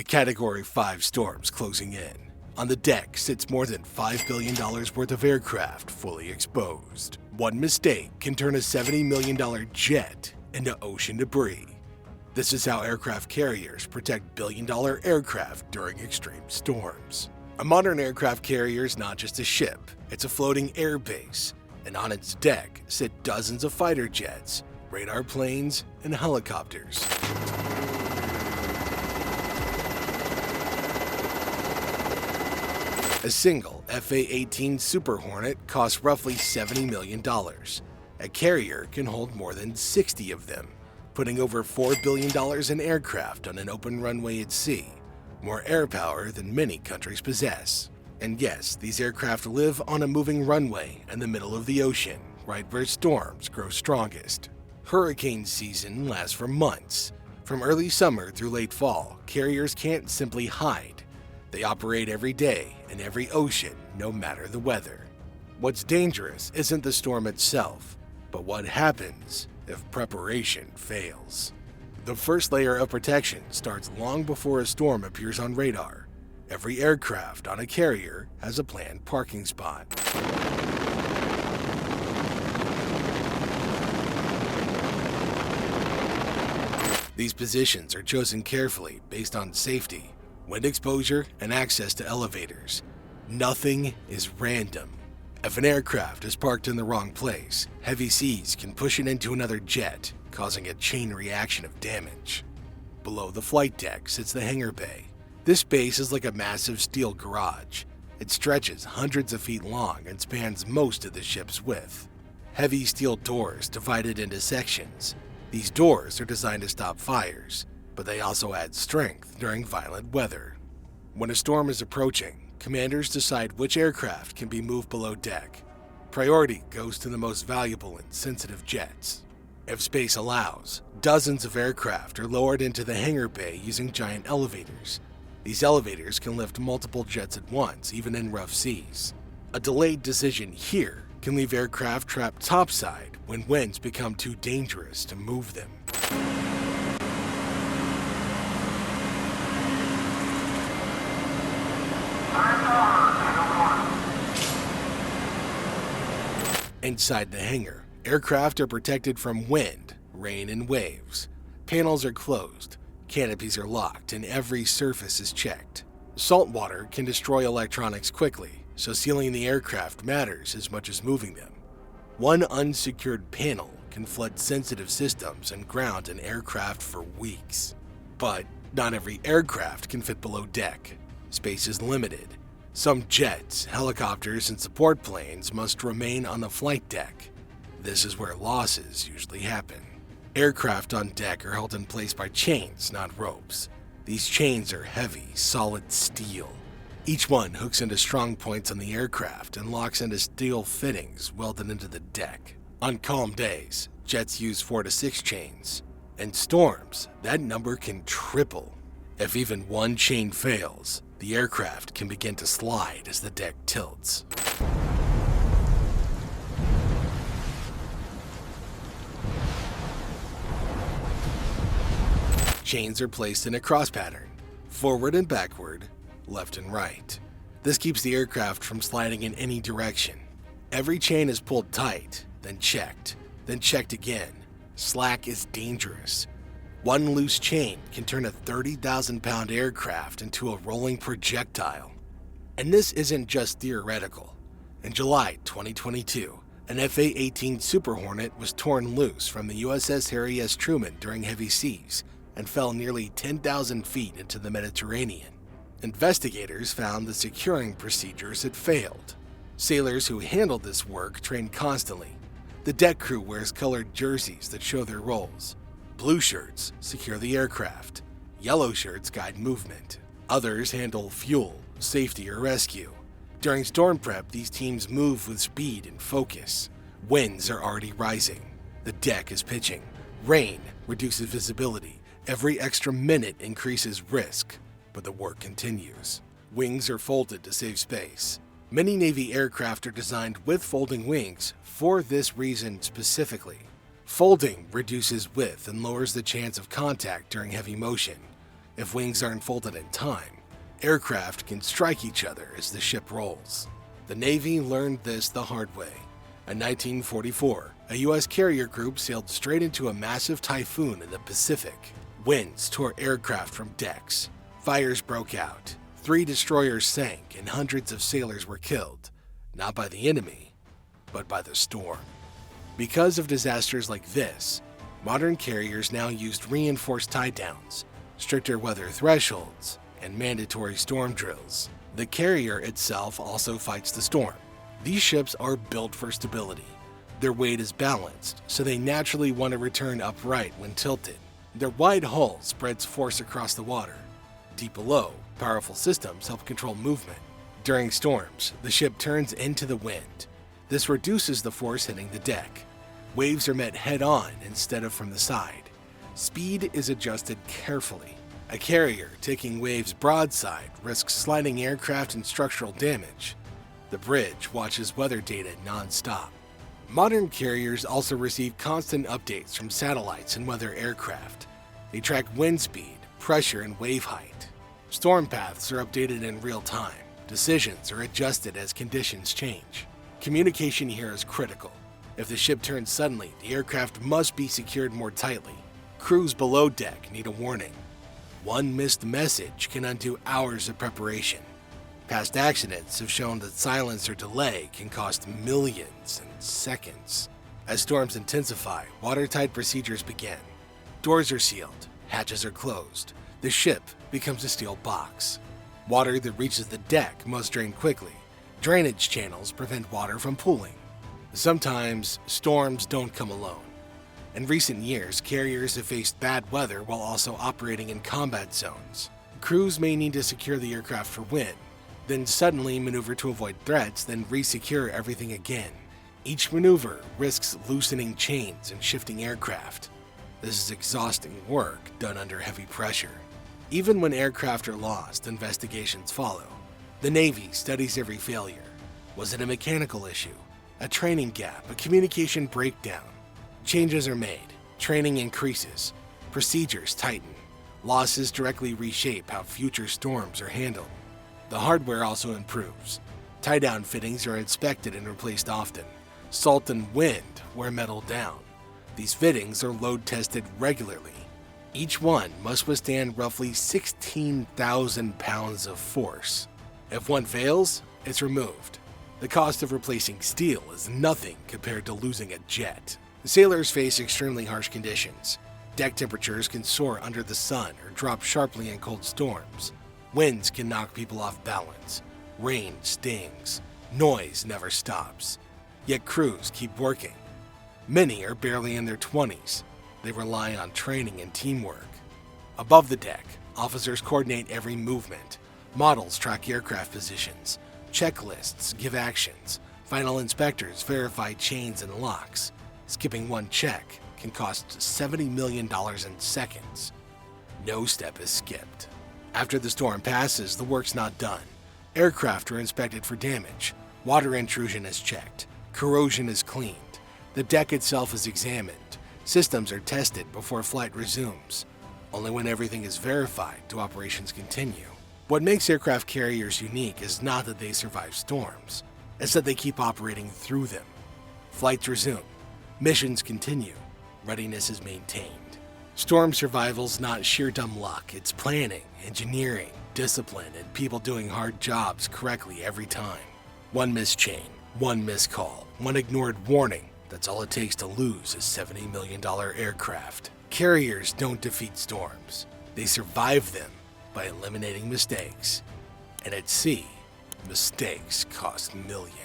A Category 5 storm's closing in. On the deck sits more than $5 billion worth of aircraft fully exposed. One mistake can turn a $70 million jet into ocean debris. This is how aircraft carriers protect billion-dollar aircraft during extreme storms. A modern aircraft carrier is not just a ship, it's a floating air base, and on its deck sit dozens of fighter jets, radar planes, and helicopters. A single FA-18 Super Hornet costs roughly $70 million. A carrier can hold more than 60 of them, putting over $4 billion in aircraft on an open runway at sea, more air power than many countries possess. And yes, these aircraft live on a moving runway in the middle of the ocean, right where storms grow strongest. Hurricane season lasts for months. From early summer through late fall, carriers can't simply hide. They operate every day in every ocean, no matter the weather. What's dangerous isn't the storm itself, but what happens if preparation fails. The first layer of protection starts long before a storm appears on radar. Every aircraft on a carrier has a planned parking spot. These positions are chosen carefully based on safety, wind exposure, and access to elevators. Nothing is random. If an aircraft is parked in the wrong place, heavy seas can push it into another jet, causing a chain reaction of damage. Below the flight deck sits the hangar bay. This space is like a massive steel garage. It stretches hundreds of feet long and spans most of the ship's width. Heavy steel doors divide it into sections. These doors are designed to stop fires, but they also add strength during violent weather. When a storm is approaching, commanders decide which aircraft can be moved below deck. Priority goes to the most valuable and sensitive jets. If space allows, dozens of aircraft are lowered into the hangar bay using giant elevators. These elevators can lift multiple jets at once, even in rough seas. A delayed decision here can leave aircraft trapped topside when winds become too dangerous to move them. Inside the hangar, aircraft are protected from wind, rain, and waves. Panels are closed, canopies are locked, and every surface is checked. Salt water can destroy electronics quickly, so sealing the aircraft matters as much as moving them. One unsecured panel can flood sensitive systems and ground an aircraft for weeks. But not every aircraft can fit below deck. Space is limited. Some jets, helicopters, and support planes must remain on the flight deck. This is where losses usually happen. Aircraft on deck are held in place by chains, not ropes. These chains are heavy, solid steel. Each one hooks into strong points on the aircraft and locks into steel fittings welded into the deck. On calm days, jets use 4 to 6 chains. In storms, that number can triple. If even one chain fails, the aircraft can begin to slide as the deck tilts. Chains are placed in a cross pattern, forward and backward, left and right. This keeps the aircraft from sliding in any direction. Every chain is pulled tight, then checked again. Slack is dangerous. One loose chain can turn a 30,000-pound aircraft into a rolling projectile. And this isn't just theoretical. In July 2022, an FA-18 Super Hornet was torn loose from the USS Harry S. Truman during heavy seas and fell nearly 10,000 feet into the Mediterranean. Investigators found the securing procedures had failed. Sailors who handled this work trained constantly. The deck crew wears colored jerseys that show their roles. Blue shirts secure the aircraft. Yellow shirts guide movement. Others handle fuel, safety, or rescue. During storm prep, these teams move with speed and focus. Winds are already rising. The deck is pitching. Rain reduces visibility. Every extra minute increases risk, but the work continues. Wings are folded to save space. Many Navy aircraft are designed with folding wings for this reason specifically. Folding reduces width and lowers the chance of contact during heavy motion. If wings aren't folded in time, aircraft can strike each other as the ship rolls. The Navy learned this the hard way. In 1944, a U.S. carrier group sailed straight into a massive typhoon in the Pacific. Winds tore aircraft from decks. Fires broke out. 3 destroyers sank and hundreds of sailors were killed, not by the enemy, but by the storm. Because of disasters like this, modern carriers now used reinforced tie-downs, stricter weather thresholds, and mandatory storm drills. The carrier itself also fights the storm. These ships are built for stability. Their weight is balanced, so they naturally want to return upright when tilted. Their wide hull spreads force across the water. Deep below, powerful systems help control movement. During storms, the ship turns into the wind. This reduces the force hitting the deck. Waves are met head-on instead of from the side. Speed is adjusted carefully. A carrier taking waves broadside risks sliding aircraft and structural damage. The bridge watches weather data non-stop. Modern carriers also receive constant updates from satellites and weather aircraft. They track wind speed, pressure, and wave height. Storm paths are updated in real time. Decisions are adjusted as conditions change. Communication here is critical. If the ship turns suddenly, the aircraft must be secured more tightly. Crews below deck need a warning. One missed message can undo hours of preparation. Past accidents have shown that silence or delay can cost millions in seconds. As storms intensify, watertight procedures begin. Doors are sealed, hatches are closed. The ship becomes a steel box. Water that reaches the deck must drain quickly. Drainage channels prevent water from pooling. Sometimes, storms don't come alone. In recent years, carriers have faced bad weather while also operating in combat zones. Crews may need to secure the aircraft for wind, then suddenly maneuver to avoid threats, then re-secure everything again. Each maneuver risks loosening chains and shifting aircraft. This is exhausting work done under heavy pressure. Even when aircraft are lost, investigations follow. The Navy studies every failure. Was it a mechanical issue? A training gap? A communication breakdown? Changes are made. Training increases. Procedures tighten. Losses directly reshape how future storms are handled. The hardware also improves. Tie-down fittings are inspected and replaced often. Salt and wind wear metal down. These fittings are load-tested regularly. Each one must withstand roughly 16,000 pounds of force. If one fails, it's removed. The cost of replacing steel is nothing compared to losing a jet. Sailors face extremely harsh conditions. Deck temperatures can soar under the sun or drop sharply in cold storms. Winds can knock people off balance. Rain stings. Noise never stops. Yet crews keep working. Many are barely in their 20s. They rely on training and teamwork. Above the deck, officers coordinate every movement. Models track aircraft positions. Checklists give actions. Final inspectors verify chains and locks. Skipping one check can cost $70 million in seconds. No step is skipped. After the storm passes, the work's not done. Aircraft are inspected for damage. Water intrusion is checked. Corrosion is cleaned. The deck itself is examined. Systems are tested before flight resumes. Only when everything is verified do operations continue. What makes aircraft carriers unique is not that they survive storms. It's that they keep operating through them. Flights resume. Missions continue. Readiness is maintained. Storm survival's not sheer dumb luck. It's planning, engineering, discipline, and people doing hard jobs correctly every time. One missed chain, one missed call, one ignored warning. That's all it takes to lose a $70 million aircraft. Carriers don't defeat storms. They survive them by eliminating mistakes. And at sea, mistakes cost millions.